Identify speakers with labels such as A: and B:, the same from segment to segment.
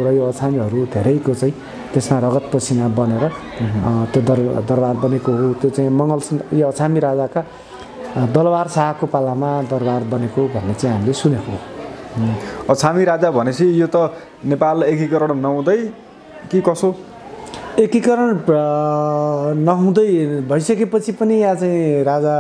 A: र यो अछामीहरू धेरैको चाहिँ त्यसमा रगत पसिना बनेर त्यो दरबार बनेको हो। त्यो चाहिँ मङ्गलसेन यो अछामी राजाका दलवार शाहको पालामा दरबार बनेको भन्ने चाहिँ हामीले सुनेको हो।
B: अछामी राजा भनेपछि यो त नेपाल एकीकरण नहुँदै कि कसो?
A: एकीकरण नहुँदै भइसकेपछि पनि यहाँ चाहिँ राजा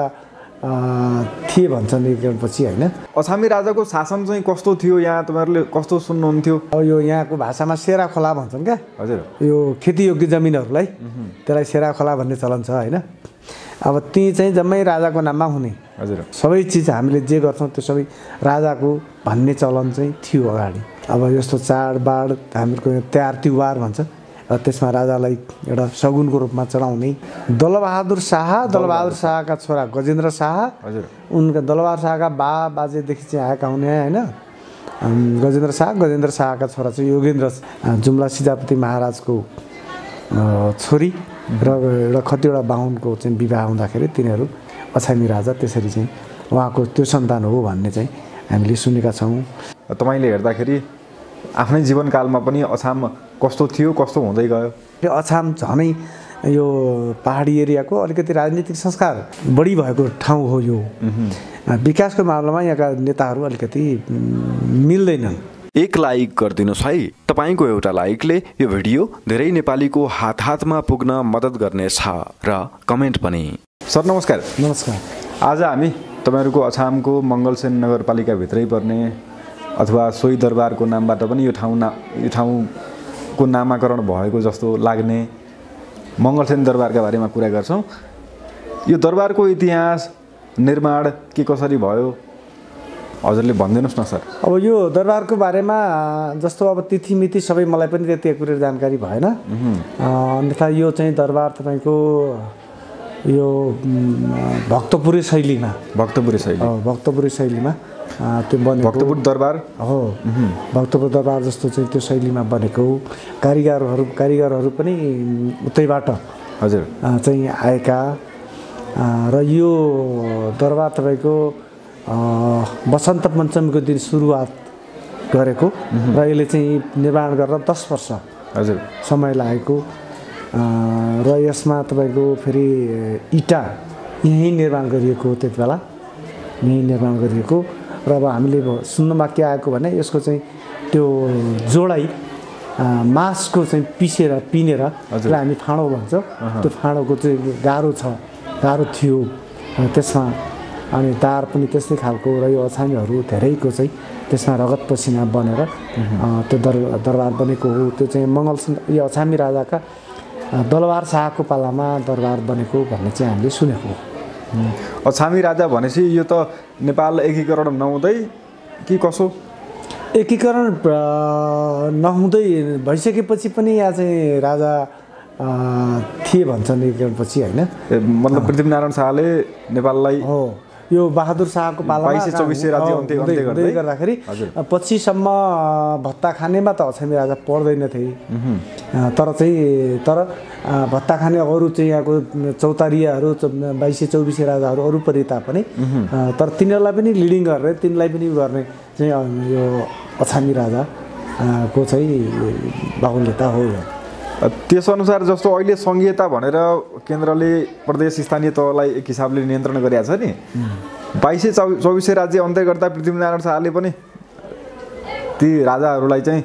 A: थिए भन्छन् एकीकरणपछि, होइन?
B: अछामी राजाको शासन चाहिँ कस्तो थियो यहाँ तपाईँहरूले कस्तो सुन्नुहुन्थ्यो?
A: अब यो यहाँको भाषामा सेरा खोला भन्छन् क्या।
B: हजुर।
A: यो खेतीयोग्य जमिनहरूलाई त्यसलाई सेरा खोला भन्ने चलन छ, होइन? अब ती चाहिँ जम्मै राजाको नाममा हुने।
B: हजुर।
A: सबै चिज हामीले जे गर्छौँ त्यो सबै राजाको भन्ने चलन चाहिँ थियो अगाडि। अब यस्तो चाडबाड हामीहरूको तिहार तिहार भन्छ, त्यसमा राजालाई एउटा सगुनको रूपमा चढाउने। दलबहादुर शाहका छोरा गजेन्द्र शाह,
B: हजुर,
A: उनका दलबहादुर शाहका बाजेदेखि चाहिँ आएका हुने, होइन? गजेन्द्र शाहका छोरा चाहिँ योगेन्द्र, जुम्ला सिजापति महाराजको छोरी र एउटा कतिवटा बाहुनको चाहिँ विवाह हुँदाखेरि तिनीहरू अछामी राजा त्यसरी चाहिँ उहाँको त्यो सन्तान हो भन्ने चाहिँ हामीले सुनेका छौँ।
B: तपाईँले हेर्दाखेरि आफ्नै जीवनकालमा पनि अछाम कस्तो थियो, कस्तो हुँदै गयो?
A: अछाम झनै यो पहाडी एरियाको अलिकति राजनीतिक संस्कार बढी भएको ठाउँ हो यो। विकासको मामलामा यहाँका नेताहरू अलिकति मिल्दैनन्।
C: एक लाइक गरिदिनुहोस् है। तपाईँको एउटा लाइकले यो भिडियो धेरै नेपालीको हातमा पुग्न मद्दत गर्नेछ र कमेन्ट पनि।
B: सर नमस्कार।
A: नमस्कार।
B: आज हामी तपाईँहरूको अछामको मङ्गलसेन नगरपालिकाभित्रै पर्ने अथवा सोही दरबारको नामबाट पनि यो ठाउँको नामाकरण भएको जस्तो लाग्ने मङ्गलसेन दरबारका बारेमा कुरा गर्छौँ। यो दरबारको इतिहास निर्माण के कसरी भयो हजुरले भनिदिनुहोस् न सर।
A: अब यो दरबारको बारेमा जस्तो अब तिथिमिति सबै मलाई पनि त्यति एकुरेट जानकारी भएन। अन्यथा यो चाहिँ दरबार तपाईँको यो भक्तपुरी शैलीमा त्यो बनेको
B: भक्तपुर दरबार
A: हो। भक्तपुर दरबार जस्तो चाहिँ त्यो शैलीमा बनेको। कारिगरहरू पनि उतैबाट
B: हजुर
A: चाहिँ आएका र यो दरबार तपाईँको वसन्त पञ्चमीको दिन सुरुवात गरेको र यसले चाहिँ निर्माण गरेर 10 वर्ष
B: हजुर
A: समय लागेको र यसमा तपाईँको फेरि इँटा यहीँ निर्माण गरिएको हो। त्यति बेला यहीँ निर्माण गरिएको र अब हामीले सुन्नमा के आएको भने यसको चाहिँ त्यो जोडाइ मासको चाहिँ पिनेर जसलाई हामी फाँडो भन्छौँ, त्यो फाँडोको चाहिँ गाह्रो थियो त्यसमा। अनि दार पनि त्यस्तै खालको र यो अछामीहरू धेरैको चाहिँ त्यसमा रगत पसिना बनेर त्यो दरबार बनेको हो। त्यो चाहिँ मङ्गलसेन यो अछामी राजाका दलवार शाहको पालामा दरबार बनेको भन्ने चाहिँ हामीले सुनेको हो।
B: अछामी राजा भनेपछि यो त नेपाल एकीकरण नहुँदै कि कसो?
A: एकीकरण नहुँदै भइसकेपछि पनि यहाँ चाहिँ राजा थिए भन्छन् एकीकरणपछि, होइन?
B: मतलब पृथ्वीनारायण शाहले नेपाललाई
A: हो यो बहादुर शाहको पालामा
B: 2224 राज्य अन्त्य
A: गर्दाखेरि पछिसम्म भत्ता खानेमा त अछामी राजा पर्दैनथे। तर भत्ता खाने अरू चाहिँ यहाँको चौतारियाहरू 2224 राजाहरू अरू परि तापनि तर तिनीहरूलाई पनि लिडिङ गर्ने तिनलाई पनि गर्ने चाहिँ यो अछामी राजाको चाहिँ बाहुल्यता हो।
B: त्यसअनुसार जस्तो अहिले सङ्घीयता भनेर केन्द्रले प्रदेश स्थानीय तहलाई एक हिसाबले नियन्त्रण गरेको छ नि। 2224 राज्य अन्त्य गर्दा पृथ्वीनारायण शाहले पनि ती राजाहरूलाई चाहिँ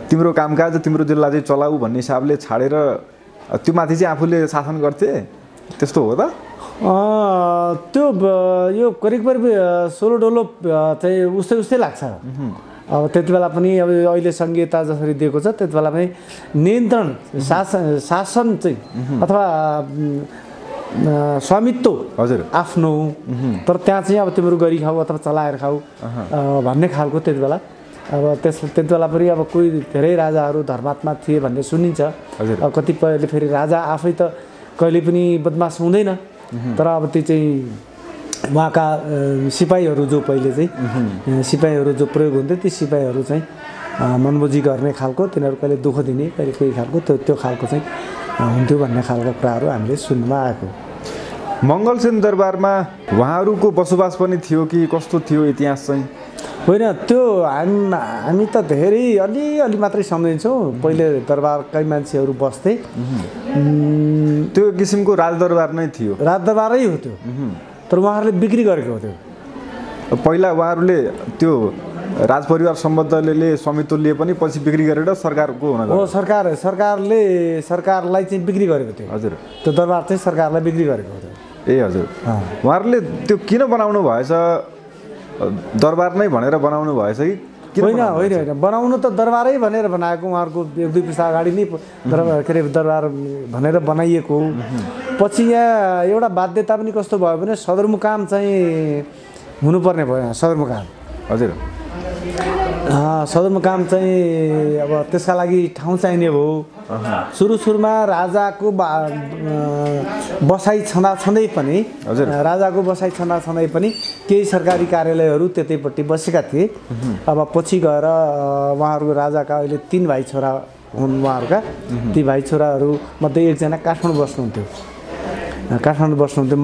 B: तिम्रो कामकाज तिम्रो जिल्ला चाहिँ चलाऊ भन्ने हिसाबले छाडेर त्यो माथि चाहिँ आफूले शासन गर्थे, त्यस्तो हो त?
A: त्यो यो करिब 16 डोलो चाहिँ उस्तै लाग्छ। अब त्यति बेला पनि अब अहिले सङ्घीयता जसरी दिएको छ त्यति बेला पनि नियन्त्रण शासन चाहिँ अथवा स्वामित्व
B: हजुर
A: आफ्नो, तर त्यहाँ चाहिँ अब तिम्रो गरी खाऊ अथवा चलाएर खाऊ भन्ने खालको त्यति बेला। अब त्यति बेला पनि अब कोही धेरै राजाहरू धर्मात्मा थिए भन्ने सुनिन्छ। कतिपयले फेरि राजा आफै त कहिले पनि बदमास हुँदैन, तर अब त्यो चाहिँ उहाँका सिपाहीहरू जो पहिले चाहिँ सिपाहीहरू जो प्रयोग हुन्थे ती सिपाहीहरू चाहिँ मनमोजी गर्ने खालको, तिनीहरू कहिले दुःख दिने कहिले कोही खालको त्यो खालको चाहिँ हुन्थ्यो भन्ने खालको कुराहरू हामीले सुन्नमा आएको।
B: मङ्गलसेन दरबारमा उहाँहरूको बसोबास पनि थियो कि कस्तो थियो इतिहास चाहिँ?
A: होइन त्यो हामी त धेरै अलि मात्रै सम्झिन्छौँ। पहिले दरबारकै मान्छेहरू बस्थे,
B: त्यो किसिमको राजदरबार नै थियो,
A: राजदरबारै हो त्यो। तर उहाँहरूले बिक्री गरेको हो त्यो।
B: पहिला उहाँहरूले त्यो राजपरिवार सम्बन्धले स्वामित्व लिए पनि पछि बिक्री गरेर सरकारको हुन गयो।
A: हो, सरकारलाई चाहिँ बिक्री गरेको थियो।
B: हजुर,
A: त्यो दरबार चाहिँ सरकारलाई बिक्री गरेको हो त्यो।
B: ए हजुर, उहाँहरूले त्यो किन बनाउनु भएछ? दरबार नै भनेर बनाउनु भएछ कि
A: होइन, बनाउनु त दरबारै भनेर बनाएको, उहाँहरूको 1-2 पुस्ता अगाडि नै दरबार भनेर बनाइएको। पछि यहाँ एउटा बाध्यता पनि कस्तो भयो भने सदरमुकाम चाहिँ हुनुपर्ने भयो। यहाँ सदरमुकाम,
B: हजुर,
A: सदरमुकाम चाहिँ अब त्यसका लागि ठाउँ चाहिने भयो। सुरुमा राजाको बसाइ छँदै पनि केही सरकारी कार्यालयहरू त्यतैपट्टि बसेका थिए। अब पछि गएर उहाँहरूको राजाका अहिले 3 भाइ छोरा हुन्। उहाँहरूका ती भाइ छोराहरू मध्ये एकजना काठमाडौँ बस्नुहुन्थ्यो,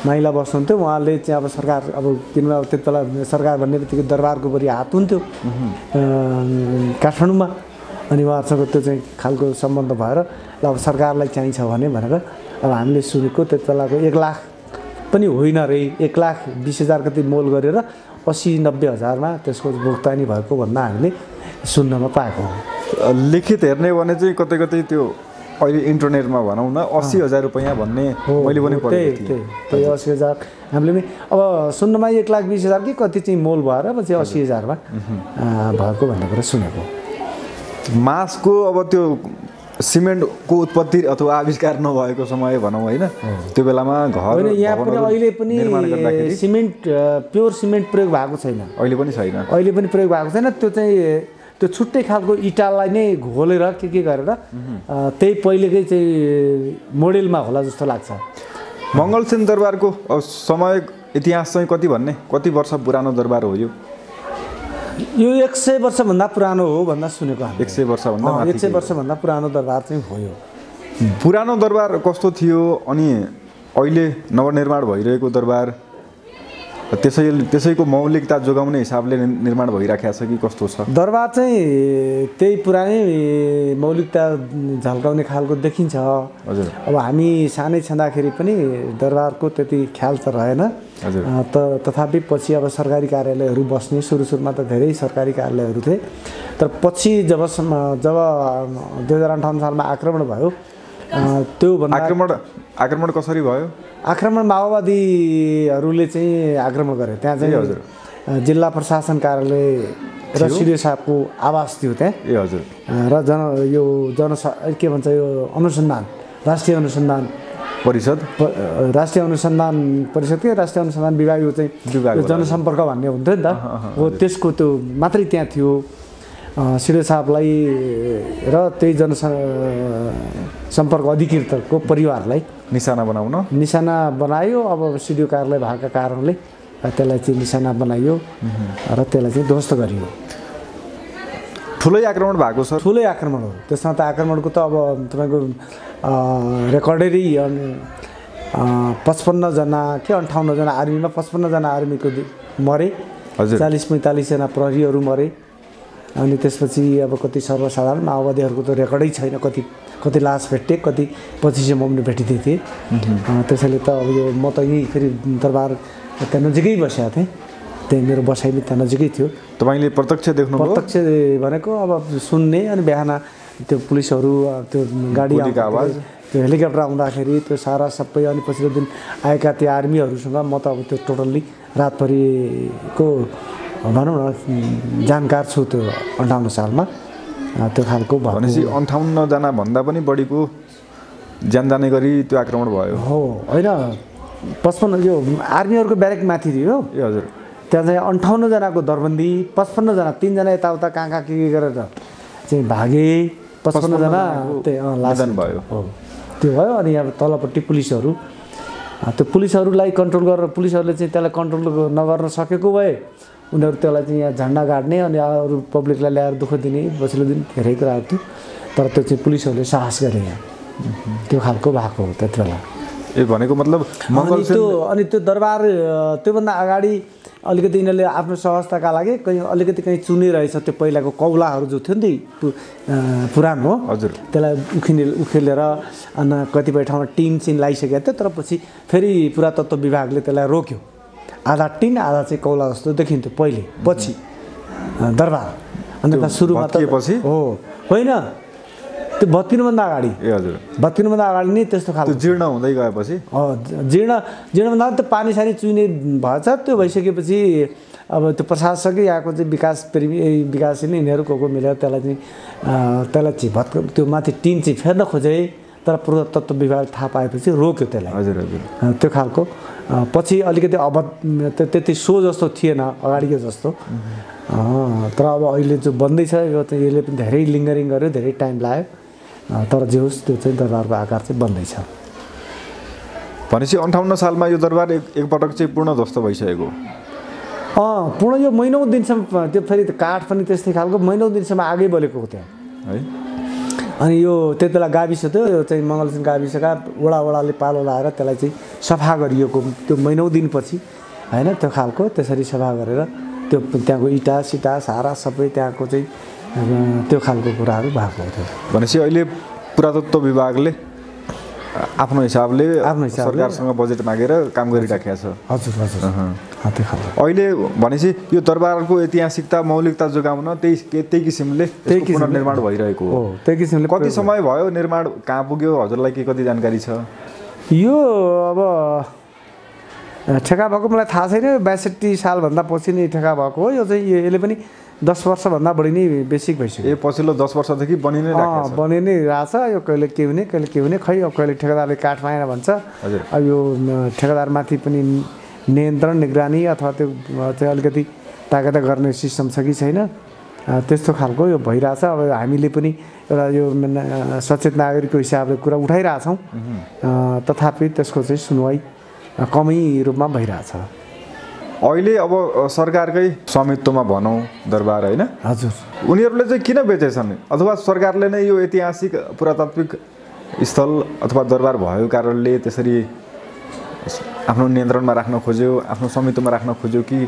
A: माइला बस्नुहुन्थ्यो। उहाँले चाहिँ अब सरकार, अब किनभने अब त्यति बेला सरकार भन्ने बित्तिकै दरबारको बढी हात हुन्थ्यो काठमाडौँमा। अनि उहाँहरूसँग त्यो चाहिँ खालको सम्बन्ध भएर ल अब सरकारलाई चाहिन्छ भनेर अब हामीले सुनेको त्यति बेलाको 1 लाख पनि होइन रे, 1,20,000 कति मोल गरेर 80-90 हजारमा त्यसको भुक्तानी भएको भन्दा हामीले सुन्नमा पाएको।
B: लिखित हेर्ने भने चाहिँ कतै त्यो अहिले इन्टरनेटमा भनौँ न 80,000 रुपैयाँ भन्ने मैले पनि पढेको थिएँ।
A: त्यही 80,000 हामीले पनि अब सुन्नमा 1,20,000 कि कति चाहिँ मोल भएर पछि 80,000मा भएको भन्ने कुरा सुनेको।
B: मासको अब त्यो सिमेन्टको उत्पत्ति अथवा आविष्कार नभएको समय भनौँ होइन, त्यो बेलामा घर
A: यहाँ पनि अहिले पनि सिमेन्ट, प्योर सिमेन्ट प्रयोग भएको छैन।
B: अहिले पनि
A: प्रयोग भएको छैन। त्यो चाहिँ त्यो छुट्टै खालको इँटालाई नै घोलेर के गरेर त्यही पहिलेकै चाहिँ मोडेलमा होला जस्तो लाग्छ।
B: मङ्गलसेन दरबारको समय इतिहास चाहिँ कति वर्ष पुरानो दरबार हो यो?
A: 100 वर्षभन्दा पुरानो हो भन्दा सुनेको हामीले।
B: 100
A: वर्षभन्दा पुरानो दरबार चाहिँ हो यो।
B: पुरानो दरबार कस्तो थियो अनि अहिले नवनिर्माण भइरहेको दरबार त्यसैको मौलिकता जोगाउने हिसाबले निर्माण भइराखेको छ कि कस्तो छ?
A: दरबार चाहिँ त्यही पुरानै मौलिकता झल्काउने खालको देखिन्छ।
B: हजुर,
A: अब हामी सानै छँदाखेरि पनि दरबारको त्यति ख्याल त रहेन। तथापि पछि अब सरकारी कार्यालयहरू बस्ने, सुरुमा त धेरै सरकारी कार्यालयहरू थिए। तर पछि जब 2058 सालमा आक्रमण भयो, त्यो
B: आक्रमण कसरी भयो?
A: आक्रमण माओवादीहरूले चाहिँ आक्रमण गरे। त्यहाँ चाहिँ जिल्ला प्रशासन कार्यालय र सिडिओ साहबको आवास थियो त्यहाँ।
B: ए हजुर।
A: र के भन्छ यो अनुसन्धान, राष्ट्रिय अनुसन्धान परिषद के राष्ट्रिय अनुसन्धान विभाग, यो चाहिँ जनसम्पर्क भन्ने हुन्थ्यो नि त। हो, त्यसको त्यो मात्रै त्यहाँ थियो। सिडिओ साहबलाई र त्यही जनसम्पर्क अधिकृतको परिवारलाई
B: निशाना
A: बनायो। अब सिडिओ कार्यालय भएका कारणले त्यसलाई चाहिँ निशाना बनाइयो र त्यसलाई चाहिँ ध्वस्त गरियो।
B: ठुलै आक्रमण भएको छ।
A: ठुलै आक्रमण हो। त्यसमा त आक्रमणको त अब तपाईँको रेकर्डेरै 55 जना कि 58 जना आर्मीमा 55 जना आर्मीको मरे, 40-45 जना प्रहरीहरू मरे। अनि त्यसपछि अब कति सर्वसाधारण माओवादीहरूको त रेकर्डै छैन, कति लास भेटे, कति पछिसम्म पनि भेटिँदै थिए। त्यसैले त अब यो म त यही फेरि दरबार त्यहाँ नजिकै बसेको थिएँ। त्यही मेरो बसाइ पनि त्यहाँ नजिकै थियो।
B: तपाईँले प्रत्यक्ष देख्नुभयो?
A: प्रत्यक्ष भनेको अब सुन्ने, अनि बिहान त्यो पुलिसहरू त्यो गाडी
B: आवाज,
A: त्यो हेलिकप्टर आउँदाखेरि त्यो सारा सबै, अनि पछिल्लो दिन आएका त्यो आर्मीहरूसँग म त अब त्यो टोटल्ली रातभरिको भनौँ न जानकार छु। त्यो 58 सालमा त्यो खालको भयो।
B: भनेपछि 58 जना भन्दा पनि बढीको ज्यान जाने गरी त्यो आक्रमण भयो।
A: हो, होइन 55 यो आर्मीहरूको ब्यारेक माथि थियो।
B: ए हजुर।
A: त्यहाँ चाहिँ 58 जनाको दरबन्दी, 55 जना, 3 जना यताउता कहाँ के गरेर चाहिँ भागे। 55 जना लास
B: भयो।
A: हो, त्यो भयो। अनि अब तलपट्टि पुलिसहरू, त्यो पुलिसहरूलाई कन्ट्रोल गरेर पुलिसहरूले चाहिँ त्यसलाई कन्ट्रोल नगर्न सकेको भए उनीहरू त्यसलाई चाहिँ यहाँ झन्डा गाड्ने अनि अरू पब्लिकलाई ल्याएर दुःख दिने पछिल्लो दिन धेरै कुराहरू थियो। तर त्यो चाहिँ पुलिसहरूले साहस गरे यहाँ। त्यो खालको भएको हो त्यति बेला।
B: ए भनेको मतलब
A: अनि त्यो दरबार त्योभन्दा अगाडि अलिकति यिनीहरूले आफ्नो सहजताका लागि कहीँ चुनिरहेछ त्यो पहिलाको कौलाहरू जो थियो नि पुरानो हो
B: हजुर
A: त्यसलाई उखेलेर अनि कतिपय ठाउँमा टिन चिन लगाइसकेको थियो तर पछि फेरि पुरातत्व विभागले त्यसलाई रोक्यो आधा टिन आधा चाहिँ कौला जस्तो देखिन्थ्यो पहिले पछि दरबार अन्त सुरुमा त हो होइन त्यो भत्किनुभन्दा अगाडि
B: ए हजुर
A: भत्किनुभन्दा अगाडि नै त्यस्तो खालको
B: जीर्ण हुँदै गएपछि
A: जीर्णभन्दा त्यो पानी सानी चुइने भएछ त्यो भइसकेपछि अब त्यो प्रशासकै यहाँको चाहिँ विकास प्रेमी विकासले यिनीहरू को मिलेर त्यसलाई चाहिँ त्यो माथि टिन चाहिँ फेर्न खोजे तर पुरातत्व विभागले थाहा पाएपछि रोक्यो त्यसलाई
B: हजुर हजुर
A: त्यो खालको पछि अलिकति अब त्यति सो जस्तो थिएन अगाडिको जस्तो तर अब अहिले जो बन्दैछ यो चाहिँ यसले पनि धेरै लिङ्गरिङ गर्यो धेरै टाइम लाग्यो तर जे होस् त्यो चाहिँ दरबारको आकार चाहिँ बन्दैछ
B: भनेपछि 58 सालमा यो दरबार एकपटक चाहिँ पूर्ण ध्वस्त भइसकेको
A: पूर्ण यो महिनौँ दिनसम्म त्यो फेरि काठ पनि त्यस्तै खालको महिनौँ दिनसम्म आगै बलेको हो त्यहाँ
B: है
A: अनि यो त्यति बेला गाविस थियो यो चाहिँ मङ्गलसिंह गाविसका वडाले पालो लाएर त्यसलाई चाहिँ सफा गरिएको त्यो महिनौँ दिनपछि होइन त्यो खालको त्यसरी सफा गरेर त्यो त्यहाँको इँटा सिटा सारा सबै त्यहाँको चाहिँ त्यो खालको कुराहरू भएको थियो
B: भनेपछि अहिले पुरातत्व विभागले आफ्नो हिसाबले सरकारसँग बजेट मागेर काम गरिराखेको छ
A: हजुर हजुर त्यो खालको
B: अहिले भनेपछि यो दरबारको ऐतिहासिकता मौलिकता जोगाउन त्यही किसिमले पुनर्निर्माण भइरहेको हो
A: त्यही किसिमले
B: कति समय भयो निर्माण कहाँ पुग्यो हजुरलाई के कति जानकारी छ
A: यो अब ठेका भएको मलाई थाहा छैन 62 सालभन्दा पछि नै ठेका भएको हो यो चाहिँ यसले पनि 10 वर्षभन्दा बढी नै बेसिक भइसक्यो
B: ए पछिल्लो 10 वर्षदेखि बनि नै
A: रहेछ यो कहिले के हुने खै अब कहिले ठेकेदारले काठ पाएन भन्छ अब यो ठेकेदारमाथि पनि नियन्त्रण निगरानी अथवा त्यो चाहिँ अलिकति तागत गर्ने सिस्टम छ कि छैन त्यस्तो खालको यो भइरहेछ अब हामीले पनि एउटा यो सचेत नागरिकको हिसाबले कुरा उठाइरहेछौँ तथापि त्यसको चाहिँ सुनवाई कमै रूपमा भइरहेछ
B: अहिले अब सरकारकै स्वामित्वमा भनौँ दरबार होइन
A: हजुर
B: उनीहरूले चाहिँ किन बेचेछन् अथवा सरकारले नै यो ऐतिहासिक पुरातात्विक स्थल अथवा दरबार भएको कारणले त्यसरी आफ्नो नियन्त्रणमा राख्न खोज्यो आफ्नो स्वामित्वमा राख्न खोज्यो कि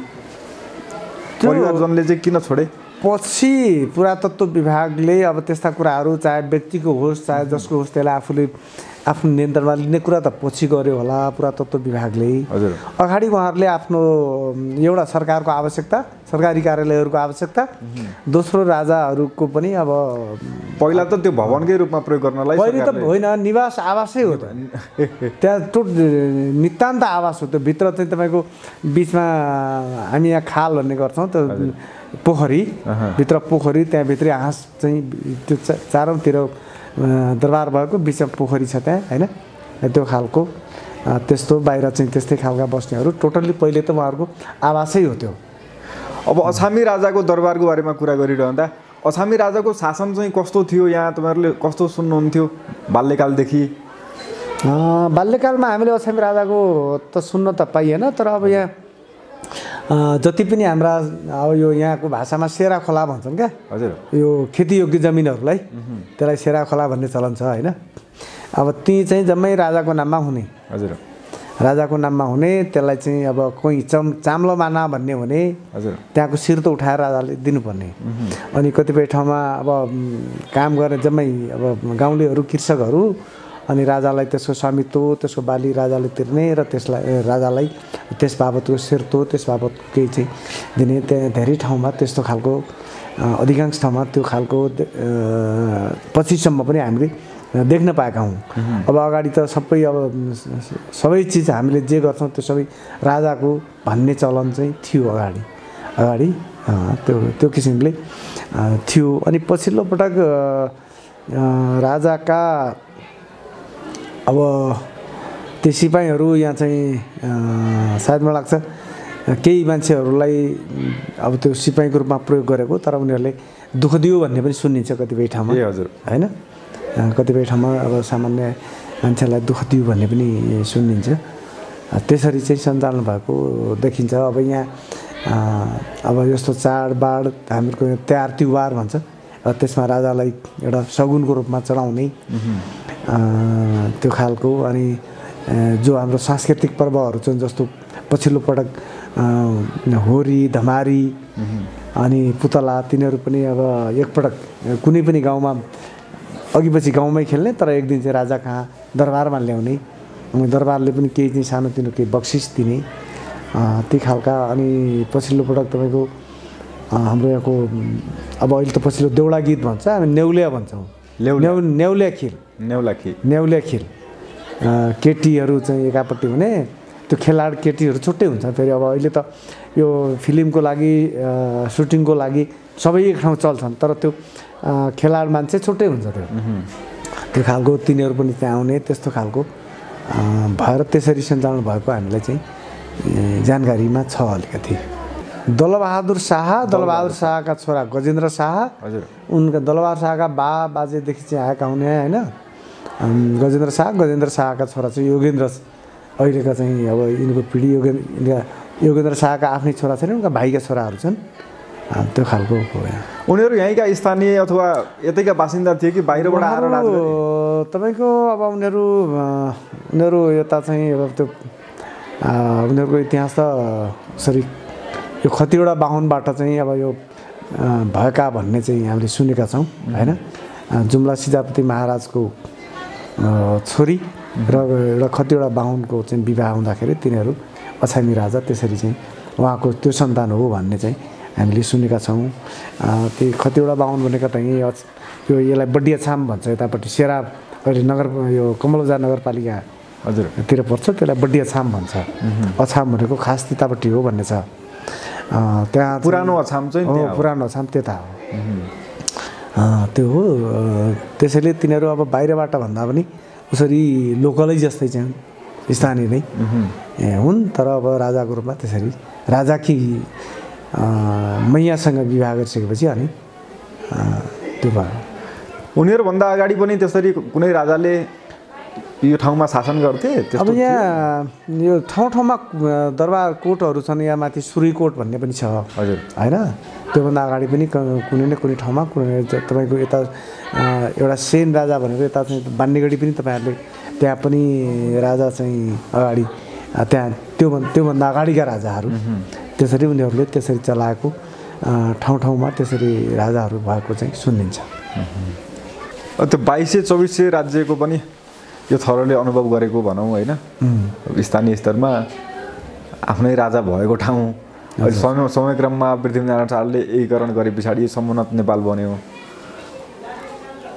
B: परिवारजनले चाहिँ किन छोडे
A: पछि पुरातत्व विभागले अब त्यस्ता कुराहरू चाहे व्यक्तिको होस् चाहे जसको होस् त्यसलाई आफूले आफ्नो नियन्त्रणमा लिने कुरा त पछि गर्यो होला पुरातत्व विभागले
B: हजुर
A: अगाडि उहाँहरूले आफ्नो एउटा सरकारको आवश्यकता सरकारी कार्यालयहरूको आवश्यकता दोस्रो राजाहरूको पनि अब
B: पहिला त त्यो भवनकै रूपमा प्रयोग गर्नलाई
A: पहिले त होइन निवास आवासै हो त त्यहाँ नितान्त आवास हो त्यो भित्र चाहिँ तपाईँको बिचमा हामी यहाँ खाल भन्ने गर्छौँ त्यो पोखरी भित्र पोखरी त्यहाँभित्रै हाँस चाहिँ त्यो चारौँतिर दरबार भएको बिचमा पोखरी छ त्यहाँ होइन त्यो खालको त्यस्तो बाहिर चाहिँ त्यस्तै खालका बस्नेहरू टोटल्ली पहिले त उहाँहरूको आवासै हो त्यो
B: अब अछामी राजाको दरबारको बारेमा कुरा गरिरहँदा अछामी राजाको शासन चाहिँ कस्तो थियो यहाँ तपाईँहरूले कस्तो सुन्नुहुन्थ्यो बाल्यकालदेखि
A: बाल्यकालमा हामीले अछामी राजाको त सुन्न त पाइएन तर अब यहाँ जति पनि हाम्रा अब यो यहाँको भाषामा सेरा खोला भन्छन् क्या
B: हजुर
A: यो खेतीयोग्य जमिनहरूलाई त्यसलाई सेरा खोला भन्ने चलन छ होइन अब ती चाहिँ जम्मै राजाको नाममा हुने
B: हजुर
A: राजाको नाममा हुने त्यसलाई चाहिँ अब कोही चाम्लो माना भन्ने हुने
B: हजुर
A: त्यहाँको सिर त उठाएर राजाले दिनुपर्ने अनि कतिपय ठाउँमा अब काम गर्ने जम्मै अब गाउँलेहरू कृषकहरू अनि राजालाई त्यसको स्वामित्व त्यसको बाली राजाले तिर्ने र त्यसलाई राजालाई त्यस बाबतको सिर्तो त्यस बाबत केही चाहिँ दिने त्यहाँ धेरै ठाउँमा त्यस्तो खालको अधिकांश ठाउँमा त्यो खालको पछिसम्म पनि हामीले देख्न पाएका हौँ अब अगाडि त सबै अब सबै चिज हामीले जे गर्छौँ त्यो सबै राजाको भन्ने चलन चाहिँ थियो अगाडि त्यो किसिमले थियो अनि पछिल्लो पटक राजाका अब त्यो सिपाहीहरू यहाँ चाहिँ सायद मलाई लाग्छ केही मान्छेहरूलाई अब त्यो सिपाहीको रूपमा प्रयोग गरेको तर उनीहरूले दुःख दियो भन्ने पनि सुनिन्छ कतिपय ठाउँमा
B: हजुर
A: होइन कतिपय ठाउँमा अब सामान्य मान्छेलाई दुःख दियो भन्ने पनि सुनिन्छ त्यसरी चाहिँ सञ्चालन भएको देखिन्छ अब यहाँ अब यस्तो चाडबाड हामीहरूको तिहार तिहार भन्छ त्यसमा राजालाई एउटा सगुनको रूपमा चढाउने त्यो खालको अनि जो हाम्रो सांस्कृतिक पर्वहरू छन् जस्तो पछिल्लो पटक होरी धमारी अनि पुतला तिनीहरू पनि अब एकपटक कुनै पनि गाउँमा अघिपछि गाउँमै खेल्ने तर एक दिन चाहिँ राजा कहाँ दरबारमा ल्याउने दरबारले पनि केही चाहिँ सानोतिनो केही बक्सिस दिने ती खालका अनि पछिल्लो पटक तपाईँको हाम्रो यहाँको अब अहिले त पछिल्लो देउडा गीत भन्छ हामी नेउलिया भन्छौँ नेउलिया खेल केटीहरू चाहिँ एकापट्टि हुने त्यो खेलाड केटीहरू छुट्टै हुन्छ फेरि अब अहिले त यो फिल्मको लागि सुटिङको लागि सबै एक ठाउँ चल्छन् तर त्यो खेलाड मान्छे छुट्टै हुन्छ त्यो खालको तिनीहरू पनि त्यहाँ आउने त्यस्तो खालको भएर त्यसरी सञ्चालन भएको हामीलाई चाहिँ जानकारीमा छ अलिकति दलबहादुर शाहका छोरा गजेन्द्र शाह उनका दलबहादुर शाहका बाजेदेखि चाहिँ आएका हुने होइन गजेन्द्र शाहका छोरा चाहिँ योगेन्द्र अहिलेका चाहिँ अब यिनको पिँढी योगेन्द्र शाहका आफ्नै छोरा छैन उनका भाइका छोराहरू छन् त्यो खालको
B: उनीहरू यहीँका स्थानीय अथवा यतैका बासिन्दा थिए कि बाहिरबाट आएर राज गरे
A: तपाईँको अब उनीहरू यता चाहिँ अब त्यो उनीहरूको इतिहास त यसरी यो कतिवटा बाहुनबाट चाहिँ अब यो भएका भन्ने चाहिँ हामीले सुनेका छौँ होइन जुम्ला सिजापति महाराजको छोरी र एउटा कतिवटा बाहुनको चाहिँ विवाह हुँदाखेरि तिनीहरू अछामी राजा त्यसरी चाहिँ उहाँको त्यो सन्तान हो भन्ने चाहिँ हामीले सुनेका छौँ ती कतिवटा बाहुन भनेका त यहीँ यो यसलाई बडिया छाम भन्छ यतापट्टि सेरा अहिले नगर यो कमलबजार नगरपालिका तिर पर्छ त्यसलाई बडिया छाम भन्छ अछाम भनेको खास त्यतापट्टि हो भन्ने छ त्यहाँ
B: पुरानो अछाम चाहिँ
A: पुरानो अछाम त्यता हो त्यो हो त्यसैले तिनीहरू अब बाहिरबाट भन्दा पनि उसरी लोकलै जस्तै चाहिँ स्थानीय नै हुन् तर अब राजाको रूपमा त्यसरी राजाकी मैयासँग विवाह गरिसकेपछि अनि त्यो भयो
B: उनीहरूभन्दा अगाडि पनि त्यसरी कुनै राजाले यो ठाउँमा शासन गर्थे
A: अब यहाँ यो ठाउँमा दरबार कोटहरू छन् यहाँ माथि सुरीकोट भन्ने पनि छ
B: हजुर
A: होइन त्योभन्दा अगाडि पनि कुनै न कुनै ठाउँमा कुनै तपाईँको यता एउटा सेन राजा भनेको यता चाहिँ बान्नेगढी पनि तपाईँहरूले त्यहाँ पनि राजा चाहिँ अगाडि त्यहाँ त्योभन्दा अगाडिका राजाहरू त्यसरी उनीहरूले त्यसरी चलाएको ठाउँमा त्यसरी राजाहरू भएको चाहिँ सुनिन्छ
B: त्यो 2200-2400 राज्यको पनि यो थरोले अनुभव गरेको भनौँ होइन स्थानीय स्तरमा आफ्नै राजा भएको ठाउँ समयक्रममा पृथ्वीनारायण शाहले एकीकरण गरे पछाडि समुन्नत नेपाल बन्यो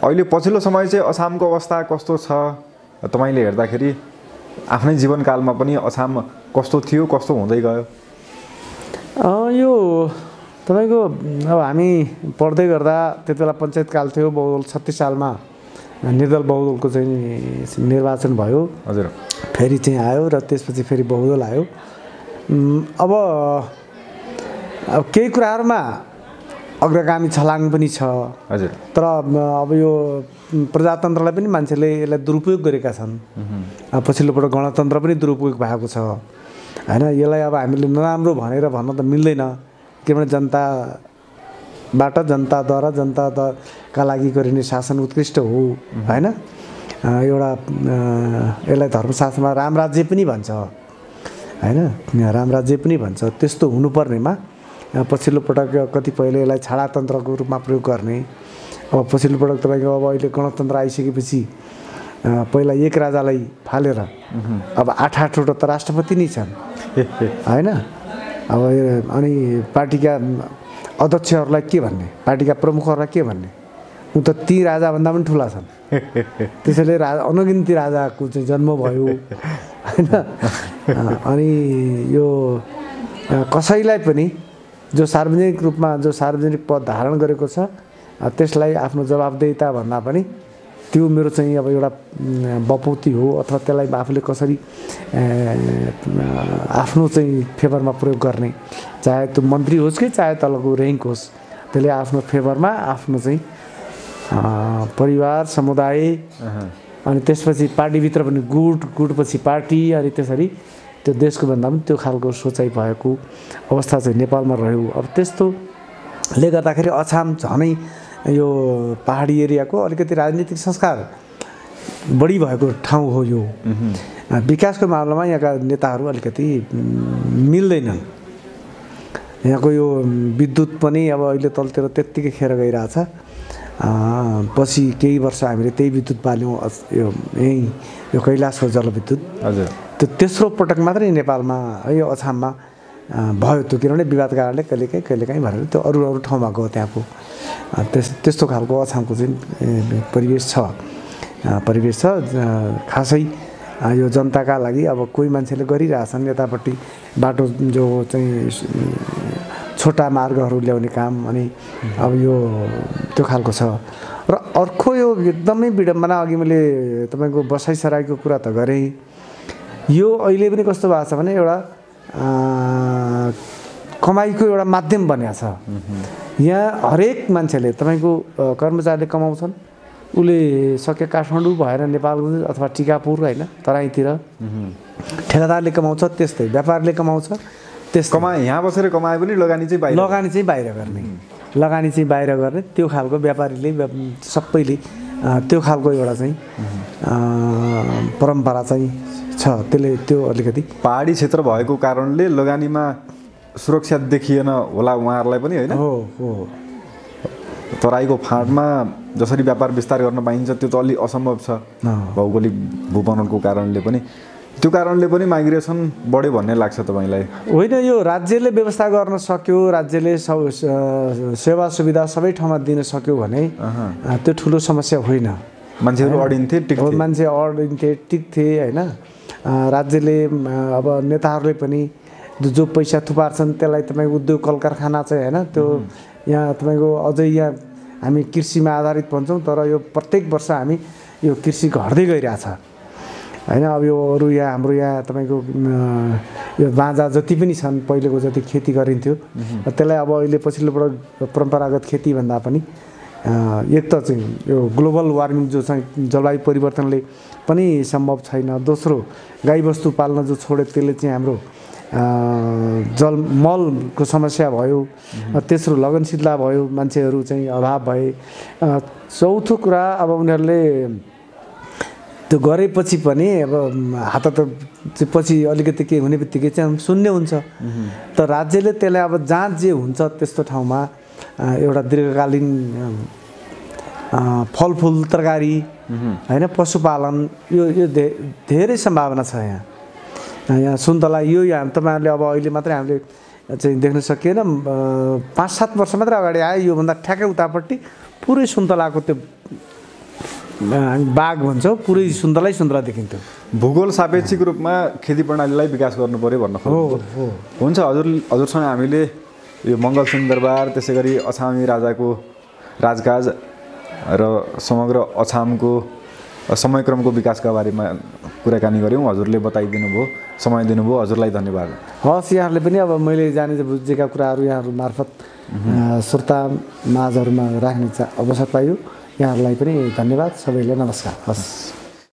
B: अहिले पछिल्लो समय चाहिँ अछामको अवस्था कस्तो छ तपाईँले हेर्दाखेरि आफ्नै जीवनकालमा पनि अछाम कस्तो थियो कस्तो हुँदै गयो
A: यो तपाईँको अब हामी पढ्दै गर्दा त्यति बेला पञ्चायतकाल थियो 36 सालमा निर्दल बहुदलको चाहिँ निर्वाचन भयो
B: हजुर
A: फेरि चाहिँ आयो र त्यसपछि फेरि बहुदल आयो अब केही कुराहरूमा अग्रगामी छलाङ पनि छ
B: हजुर
A: तर अब यो प्रजातन्त्रलाई पनि मान्छेले यसलाई दुरुपयोग गरेका छन् पछिल्लोपल्ट गणतन्त्र पनि दुरुपयोग भएको छ होइन यसलाई अब हामीले नराम्रो भनेर भन्न त मिल्दैन किनभने जनताद्वारा जनताका लागि गरिने शासन उत्कृष्ट हो होइन एउटा यसलाई धर्मशास्त्रमा रामराज्य पनि भन्छ होइन रामराज्य पनि भन्छ त्यस्तो हुनुपर्नेमा पछिल्लो पटक कतिपयले यसलाई छाडातन्त्रको रूपमा प्रयोग गर्ने अब पछिल्लो पटक तपाईँको अब अहिले गणतन्त्र आइसकेपछि पहिला एक राजालाई फालेर अब 8-8वटा त राष्ट्रपति नै छन् होइन अब अनि पार्टीका अध्यक्षहरूलाई के भन्ने पार्टीका प्रमुखहरूलाई के भन्ने ऊ त ती राजाभन्दा पनि ठुला छन् त्यसैले अनगिन्ती राजाको चाहिँ जन्म भयो होइन अनि यो कसैलाई पनि जो सार्वजनिक रूपमा जो सार्वजनिक पद धारण गरेको छ त्यसलाई आफ्नो जवाबदेहिता भन्दा पनि त्यो मेरो चाहिँ अब एउटा बपौती हो अथवा त्यसलाई आफूले कसरी आफ्नो चाहिँ फेभरमा प्रयोग गर्ने चाहे त्यो मन्त्री होस् कि चाहे तलको र्याङ्क होस् त्यसले आफ्नो फेभरमा आफ्नो चाहिँ परिवार समुदाय अनि त्यसपछि पार्टीभित्र पनि गुटपछि पार्टी अनि त्यसरी त्यो देशको भन्दा पनि त्यो खालको सोचाइ भएको अवस्था चाहिँ नेपालमा रह्यो अब त्यस्तोले गर्दाखेरि अछाम झनै यो पहाडी एरियाको अलिकति राजनीतिक संस्कार बढी भएको ठाउँ हो यो। विकासको मामलामा यहाँका नेताहरू अलिकति मिल्दैनन्। यहाँको यो विद्युत पनि अब अहिले तलतिर त्यत्तिकै खेर गइरहेछ। पछि केही वर्ष हामीले त्यही विद्युत पाल्यौँ, यहीँ यो कैलाशको जलविद्युत। हजुर, त्यो तेस्रो पटक मात्रै नेपालमा है यो अछाममा भयो त्यो, किनभने विवाद कारणले कहिलेकाहीँ भएर त्यो अरू ठाउँमा गयो त्यहाँको। त्यस्तो खालको अछामको चाहिँ परिवेश छ। खासै यो जनताका लागि अब कोही मान्छेले गरिरहेछन् यतापट्टि बाटो जो चाहिँ छोटा मार्गहरू ल्याउने काम, अनि अब यो त्यो खालको छ। र अर्को यो एकदमै विडम्बना, अघि मैले तपाईँको बसाइसराईको कुरा त गरेँ, यो अहिले पनि कस्तो भएको छ भने एउटा कमाइको एउटा माध्यम बनेको छ। यहाँ हरेक मान्छेले, तपाईँको कर्मचारीले कमाउँछन्, उसले सके काठमाडौँ भएर नेपालगञ्ज अथवा टिकापुर होइन तराईतिर, ठेकेदारले कमाउँछ त्यस्तै, व्यापारीले कमाउँछ त्यस्तै।
B: यहाँ बसेर कमाए पनि लगानी चाहिँ बाहिर गर्ने त्यो खालको व्यापारीले सबैले त्यो खालको एउटा चाहिँ परम्परा चाहिँ छ। त्यसले त्यो अलिकति पहाडी क्षेत्र भएको कारणले लगानीमा सुरक्षा देखिएन होला उहाँहरूलाई पनि, होइन?
A: हो।
B: तराईको फाँटमा जसरी व्यापार विस्तार गर्न पाइन्छ त्यो त अलि असम्भव छ भौगोलिक भूबनलको कारणले पनि। त्यो कारणले पनि माइग्रेसन बढ्यो भन्ने लाग्छ तपाईँलाई?
A: होइन, यो राज्यले व्यवस्था गर्न सक्यो, राज्यले सेवा सुविधा सबै ठाउँमा दिन सक्यो भने त्यो ठुलो समस्या होइन।
B: मान्छेहरू अडिन्थे,
A: टिक्थे होइन। राज्यले अब नेताहरूले पनि जो पैसा थुपार्छन् त्यसलाई तपाईँको उद्योग कल कारखाना चाहिँ होइन, त्यो यहाँ तपाईँको अझै यहाँ हामी कृषिमा आधारित भन्छौँ, तर यो प्रत्येक वर्ष हामी यो कृषि घट्दै गइरहेछ होइन। अब यो अरू यहाँ हाम्रो यहाँ तपाईँको यो बाँझा जति पनि छन् पहिलेको जति खेती गरिन्थ्यो त्यसलाई अब अहिले पछिल्लो परम्परागत खेती भन्दा पनि एक त चाहिँ यो ग्लोबल वार्मिङ जो चाहिँ जलवायु परिवर्तनले पनि सम्भव छैन। दोस्रो, गाईबस्तु पाल्न जो छोड्यो त्यसले चाहिँ हाम्रो जलमलको समस्या भयो। तेस्रो, लगनशीलता भयो, मान्छेहरू चाहिँ अभाव भए। चौथो कुरा, अब उनीहरूले त्यो गरेपछि पनि अब हात त पछि अलिकति के हुने बित्तिकै चाहिँ शून्य हुन्छ। त राज्यले त्यसलाई अब जहाँ जे हुन्छ त्यस्तो ठाउँमा एउटा दीर्घकालीन फलफुल, तरकारी होइन, पशुपालन, यो धेरै सम्भावना छ यहाँ सुन्तला। यो यहाँ तपाईँहरूले अब अहिले मात्रै हामीले चाहिँ देख्न सकिएन, 5-7 वर्ष मात्रै अगाडि आयो, योभन्दा ठ्याक्कै उतापट्टि पुरै सुन्तलाको त्यो बाग भन्छौँ, पुरै सुन्तला देखिन्थ्यो।
B: भूगोल सापेक्षिक रूपमा खेती प्रणालीलाई विकास गर्नु पर्यो भन्न
A: हो।
B: हुन्छ, हजुरसँग हामीले यो मङ्गलसिंह दरबार, त्यसै गरी अछामी राजाको राजकाज र समग्र अछामको समयक्रमको विकासका बारेमा कुराकानी गऱ्यौँ। हजुरले बताइदिनु भयो, समय दिनुभयो, हजुरलाई धन्यवाद।
A: हस्, यहाँहरूले पनि अब मैले जाने बुझेका कुराहरू यहाँहरू मार्फत श्रोता माझहरूमा राख्ने अवसर पाइयो। यहाँहरूलाई पनि धन्यवाद। सबैलाई नमस्कार। हस्।